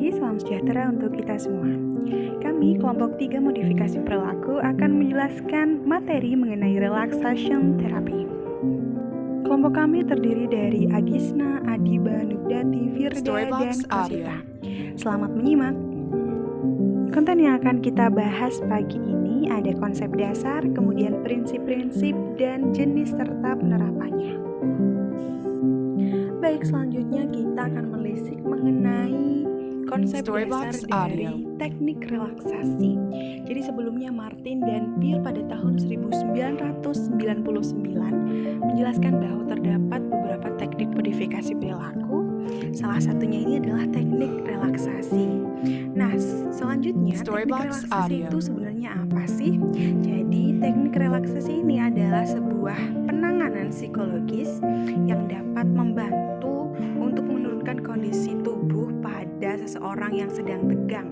pagi, salam sejahtera untuk kita semua. Kami, kelompok 3 modifikasi perilaku, akan menjelaskan materi mengenai relaxation therapy. Kelompok kami terdiri dari Agisna, Adiba, Nubdati, Firda, dan Kosita. Selamat menyimak. Konten yang akan kita bahas pagi ini ada konsep dasar, kemudian prinsip-prinsip, dan jenis serta penerapannya. Baik, selanjutnya kita akan menelisik mengenai konsep dasar dari teknik relaksasi. Jadi sebelumnya Martin dan Peer pada tahun 1999 menjelaskan bahwa terdapat beberapa teknik modifikasi perilaku. Salah satunya ini adalah teknik relaksasi. Nah, selanjutnya teknik relaksasi itu sebenarnya apa sih? Jadi teknik relaksasi ini adalah sebuah penanganan psikologis yang dapat membantu untuk menurunkan kondisi tubuh pada seseorang yang sedang tegang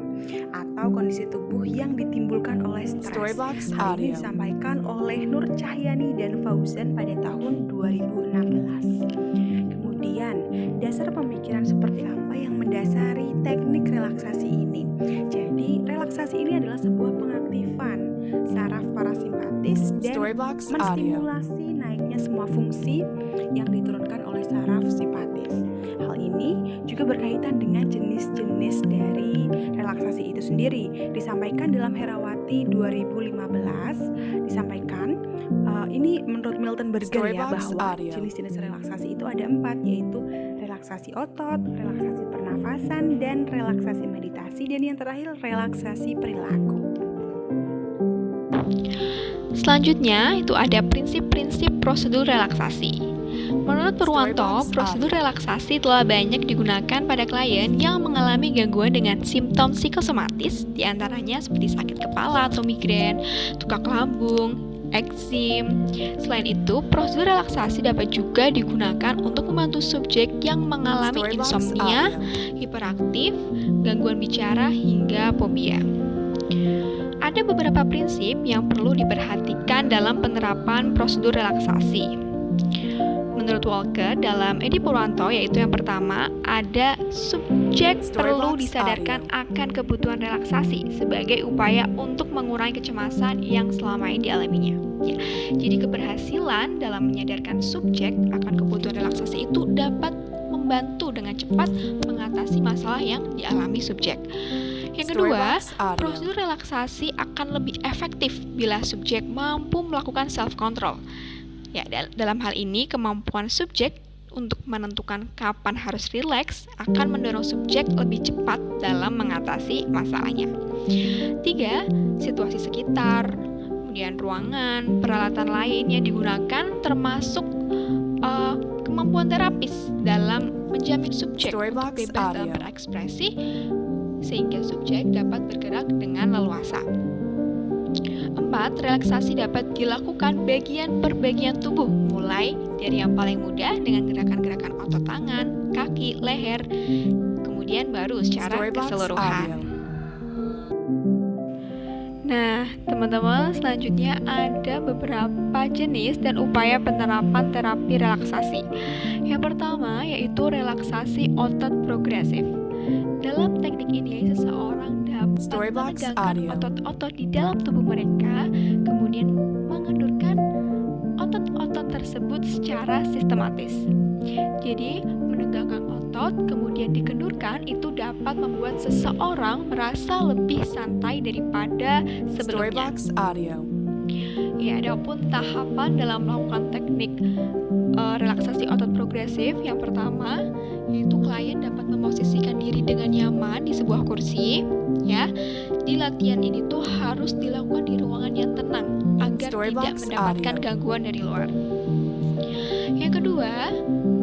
atau kondisi tubuh yang ditimbulkan oleh stres. Hal ini disampaikan oleh Nur Cahyani dan Fauzan pada tahun 2016. Kemudian, dasar pemikiran seperti apa yang mendasari teknik relaksasi ini? Jadi, relaksasi ini adalah sebuah pengaktifan saraf parasimpatis dan menstimulasi naiknya semua fungsi yang diturunkan oleh saraf simpatis. Hal ini juga berkaitan dengan jenis-jenis dari relaksasi itu sendiri. Disampaikan dalam Herawati 2015, disampaikan ini menurut Milton Berger ya, bahwa jenis-jenis relaksasi itu ada 4, yaitu relaksasi otot, relaksasi pernafasan, dan relaksasi meditasi, dan yang terakhir relaksasi perilaku. Selanjutnya itu ada prinsip-prinsip prosedur relaksasi. Menurut Purwanto, prosedur relaksasi telah banyak digunakan pada klien yang mengalami gangguan dengan simptom psikosomatis, diantaranya seperti sakit kepala atau migrain, tukak lambung, ekzim. Selain itu, prosedur relaksasi dapat juga digunakan untuk membantu subjek yang mengalami insomnia, hiperaktif, gangguan bicara, hingga fobia. Ada beberapa prinsip yang perlu diperhatikan dalam penerapan prosedur relaksasi. Menurut Walker, dalam Edi Purwanto, yaitu yang pertama, ada subjek perlu disadarkan akan kebutuhan relaksasi sebagai upaya untuk mengurangi kecemasan yang selama ini dialaminya. Ya, jadi keberhasilan dalam menyadarkan subjek akan kebutuhan relaksasi itu dapat membantu dengan cepat mengatasi masalah yang dialami subjek. Yang kedua, prosedur relaksasi akan lebih efektif bila subjek mampu melakukan self-control. Ya, dalam hal ini, kemampuan subjek untuk menentukan kapan harus rileks akan mendorong subjek lebih cepat dalam mengatasi masalahnya. 3, situasi sekitar, kemudian ruangan, peralatan lain yang digunakan termasuk kemampuan terapis dalam menjamin subjek untuk bebas dalam berekspresi sehingga subjek dapat bergerak dengan leluasa. 4, relaksasi dapat dilakukan bagian per bagian tubuh, mulai dari yang paling mudah dengan gerakan-gerakan otot tangan, kaki, leher, kemudian baru secara keseluruhan. Nah, teman-teman, selanjutnya ada beberapa jenis dan upaya penerapan terapi relaksasi. Yang pertama yaitu relaksasi otot progresif. Dalam teknik ini, seseorang dapat menegangkan otot-otot di dalam tubuh mereka, kemudian mengendurkan otot-otot tersebut secara sistematis. Jadi, menegangkan otot, kemudian dikendurkan, itu dapat membuat seseorang merasa lebih santai daripada sebelumnya. Ya, adapun tahapan dalam melakukan teknik relaksasi otot progresif, yang pertama yaitu klien dapat memposisikan diri dengan nyaman di sebuah kursi. Ya, di latihan ini tuh harus dilakukan di ruangan yang tenang agar tidak mendapatkan gangguan dari luar. Yang kedua,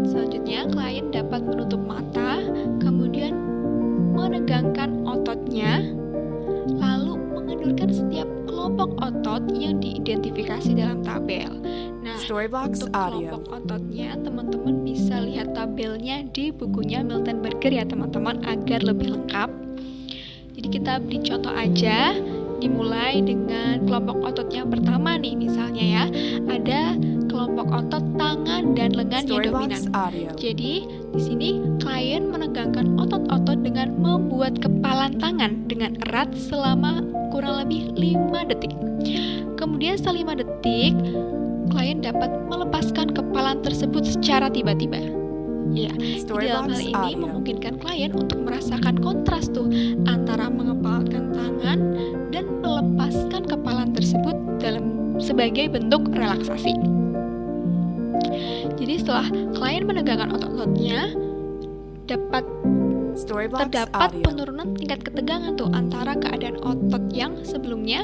selanjutnya klien dapat menutup mata, kemudian menegangkan ototnya, lalu mengendurkan setiap kelompok otot yang diidentifikasi dalam tabel. Nah, untuk kelompok ototnya, teman-teman bisa lihat tabelnya di bukunya Milton Berger ya teman-teman, agar lebih lengkap. Jadi kita beri contoh aja, dimulai dengan kelompok otot yang pertama nih, misalnya ya, ada kelompok otot tangan dan lengan yang dominan. Jadi di sini klien menegangkan otot-otot dengan membuat kepalan tangan dengan erat selama kurang lebih 5 detik. Kemudian setelah 5 detik, klien dapat melepaskan kepalan tersebut secara tiba-tiba. Ya, di dalam hal ini memungkinkan klien untuk merasakan kontras tuh antara mengepalkan tangan dan melepaskan kepalan tersebut sebagai bentuk relaksasi. Jadi setelah klien menegangkan otot-ototnya, terdapat penurunan tingkat ketegangan tuh antara keadaan otot yang sebelumnya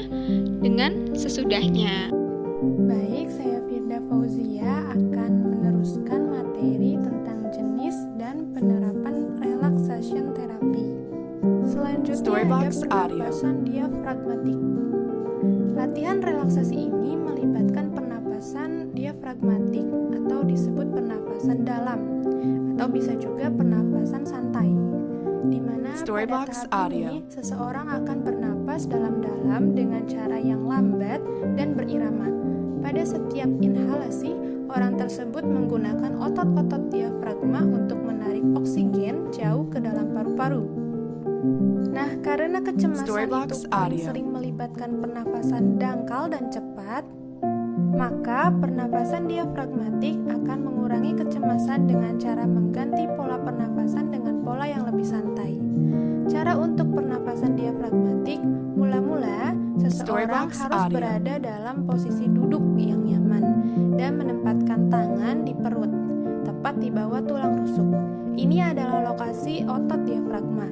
dengan sesudahnya. Baik, saya Firda Fauzia akan meneruskan materi tentang jenis dan penerapan relaxation therapy. Selanjutnya ada pernapasan diafragmatik. Latihan relaksasi ini melibatkan pernapasan diafragmatik atau disebut pernapasan dalam atau bisa juga pernapasan santai, di mana pada tahap ini seseorang akan bernapas dalam-dalam dengan cara yang lambat dan berirama. Pada setiap inhalasi, orang tersebut menggunakan otot-otot diafragma untuk menarik oksigen jauh ke dalam paru-paru. Nah, karena kecemasan itu paling sering melibatkan pernapasan dangkal dan cepat, maka pernapasan diafragmatik akan mengurangi kecemasan dengan cara mengganti pola pernapasan dengan pola yang lebih santai. Cara untuk pernapasan diafragmatik, mula-mula seseorang harus berada dalam posisi duduk yang nyaman dan menempatkan tangan di perut, tepat di bawah tulang rusuk. Ini adalah lokasi otot diafragma.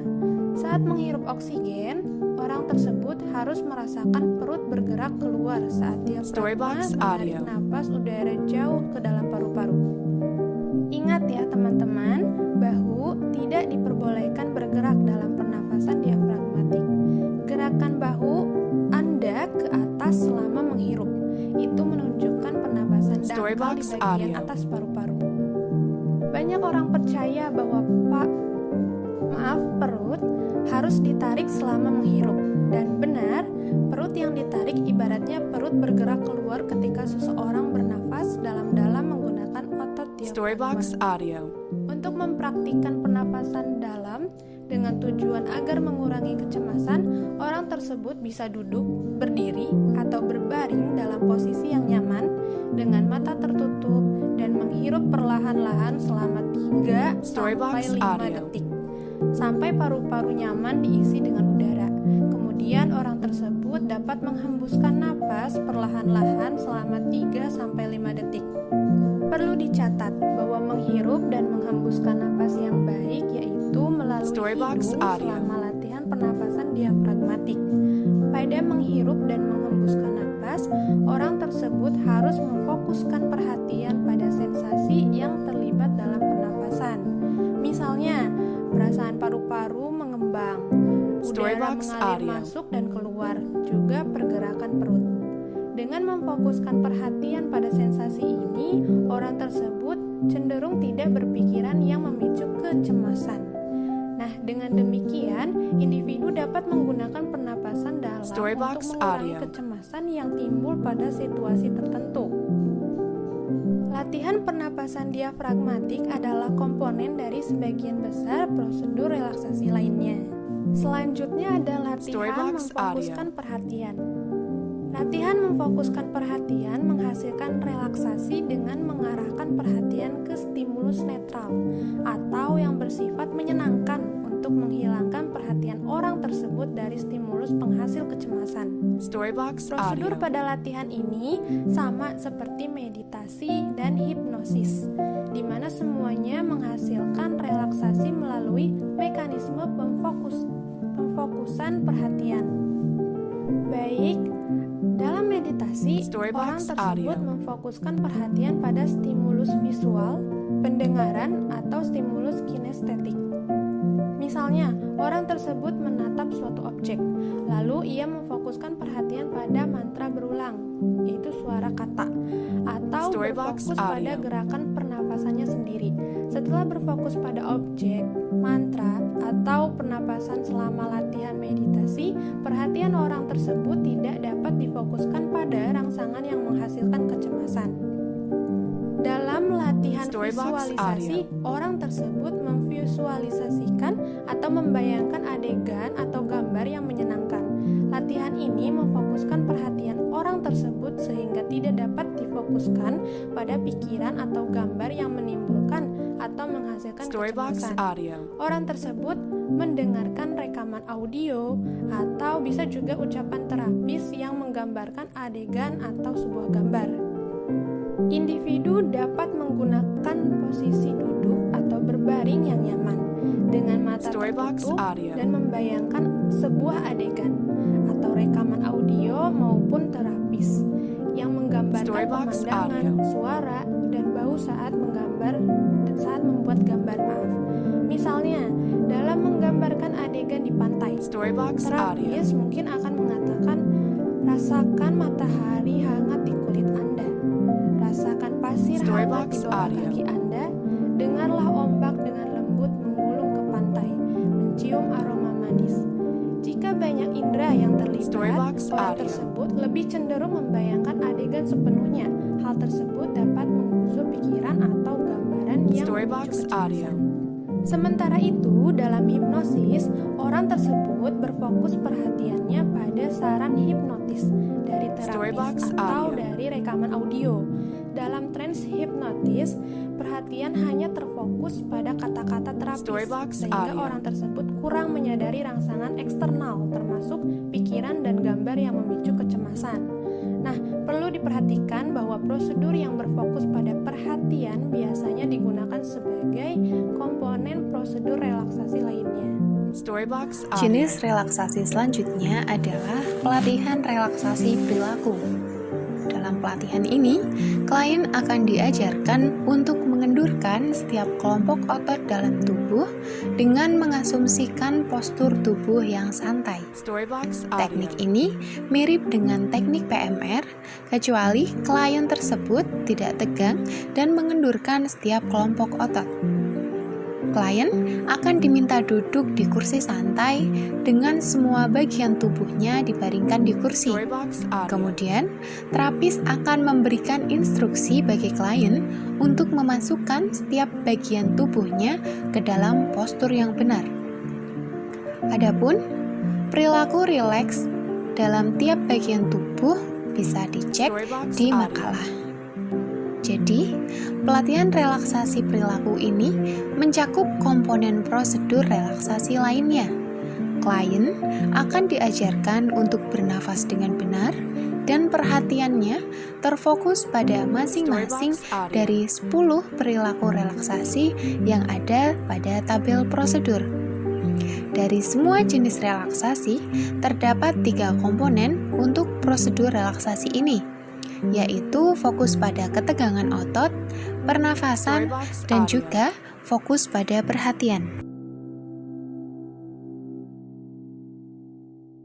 Saat menghirup oksigen, orang tersebut harus merasakan perut bergerak keluar saat diafragma menarik napas udara jauh ke dalam paru-paru. Ingat ya teman-teman, bahu tidak diperbolehkan bergerak dalam pernafasan diafragmatik. Gerakan bahu Anda ke atas selama menghirup, itu menunjukkan pernapasan dangkal di bagian atas paru-paru. Banyak orang percaya bahwa perut harus ditarik selama menghirup, dan benar, perut yang ditarik ibaratnya perut bergerak keluar ketika seseorang bernafas dalam-dalam menggunakan otot diafragma. Untuk mempraktikkan pernapasan dalam dengan tujuan agar mengurangi kecemasan, orang tersebut bisa duduk, berdiri, atau berbaring dalam posisi yang nyaman dengan mata tertutup dan menghirup perlahan-lahan selama 3-5 detik sampai paru-paru nyaman diisi dengan udara. Kemudian orang tersebut dapat menghembuskan napas perlahan-lahan selama 3-5 detik. Perlu dicatat bahwa menghirup dan menghembuskan napas yang baik yaitu melalui hidung selama latihan pernapasan diafragmatik. Pada menghirup dan menghembuskan napas, orang tersebut harus memfokuskan perhatian pada sensasi yang terlibat dalam pernapasan. Misalnya, perasaan paru-paru mengembang, udara mengalir masuk dan keluar, juga pergerakan perut. Dengan memfokuskan perhatian pada sensasi ini, orang tersebut cenderung tidak berpikiran yang memicu kecemasan. Nah, dengan demikian, individu dapat menggunakan pernapasan dalam untuk mengurangi kecemasan yang timbul pada situasi tertentu. Latihan pernapasan diafragmatik adalah komponen dari sebagian besar prosedur relaksasi lainnya. Selanjutnya ada latihan memfokuskan perhatian. Latihan memfokuskan perhatian menghasilkan relaksasi dengan mengarahkan perhatian ke stimulus netral atau yang bersifat menyenangkan untuk menghilangkan perhatian orang tersebut dari stimulus penghasil kecemasan. Prosedur pada latihan ini sama seperti meditasi dan hipnosis, di mana semuanya menghasilkan relaksasi melalui mekanisme pemfokusan perhatian. Baik, dalam meditasi, orang tersebut memfokuskan perhatian pada stimulus visual, pendengaran, atau stimulus kinestetik. Misalnya, orang tersebut menatap suatu objek, lalu ia memfokuskan perhatian pada mantra berulang, yaitu suara kata, atau berfokus pada gerakan pernapasannya sendiri. Setelah berfokus pada objek, mantra, atau pernapasan selama latihan meditasi, perhatian orang tersebut tidak dapat difokuskan pada rangsangan yang menghasilkan kecemasan. Dalam latihan visualisasi, orang tersebut memvisualisasikan atau membayangkan Misalkan, orang tersebut mendengarkan rekaman audio atau bisa juga ucapan terapis yang menggambarkan adegan atau sebuah gambar. Individu dapat menggunakan posisi duduk atau berbaring yang nyaman dengan mata tertutup dan membayangkan sebuah adegan atau rekaman audio maupun terapis yang menggambarkan pemandangan, suara, dan bau saat membuat gambar. Misalnya, dalam menggambarkan adegan di pantai, terapis mungkin akan mengatakan, rasakan matahari hangat di kulit Anda, rasakan pasir hangat di bawah kaki Anda, dengarlah ombak dengan lembut menggulung ke pantai, mencium aroma manis. Jika banyak indera yang terlibat, orang tersebut lebih cenderung membayangkan adegan sepenuhnya. Hal tersebut dapat menggusur pikiran atau gambaran yang memicu kecemasan. Sementara itu, dalam hipnosis, orang tersebut berfokus perhatiannya pada saran hipnotis dari terapis atau dari rekaman audio. Dalam trans hipnotis, perhatian hanya terfokus pada kata-kata terapis, sehingga orang tersebut kurang menyadari rangsangan eksternal, termasuk pikiran dan gambar yang memicu kecemasan. Nah, perlu diperhatikan bahwa prosedur yang berfokus pada perhatian biasanya digunakan sebagai komponen prosedur relaksasi lainnya. Jenis relaksasi selanjutnya adalah pelatihan relaksasi perilaku. Dalam pelatihan ini, klien akan diajarkan untuk mengendurkan setiap kelompok otot dalam tubuh dengan mengasumsikan postur tubuh yang santai. Teknik ini mirip dengan teknik PMR, kecuali klien tersebut tidak tegang dan mengendurkan setiap kelompok otot. Klien akan diminta duduk di kursi santai dengan semua bagian tubuhnya dibaringkan di kursi. Kemudian, terapis akan memberikan instruksi bagi klien untuk memasukkan setiap bagian tubuhnya ke dalam postur yang benar. Adapun perilaku rileks dalam tiap bagian tubuh bisa dicek di makalah. Jadi, pelatihan relaksasi perilaku ini mencakup komponen prosedur relaksasi lainnya. Klien akan diajarkan untuk bernafas dengan benar dan perhatiannya terfokus pada masing-masing dari 10 perilaku relaksasi yang ada pada tabel prosedur. Dari semua jenis relaksasi, terdapat 3 komponen untuk prosedur relaksasi ini, yaitu fokus pada ketegangan otot, pernafasan, dan juga fokus pada perhatian.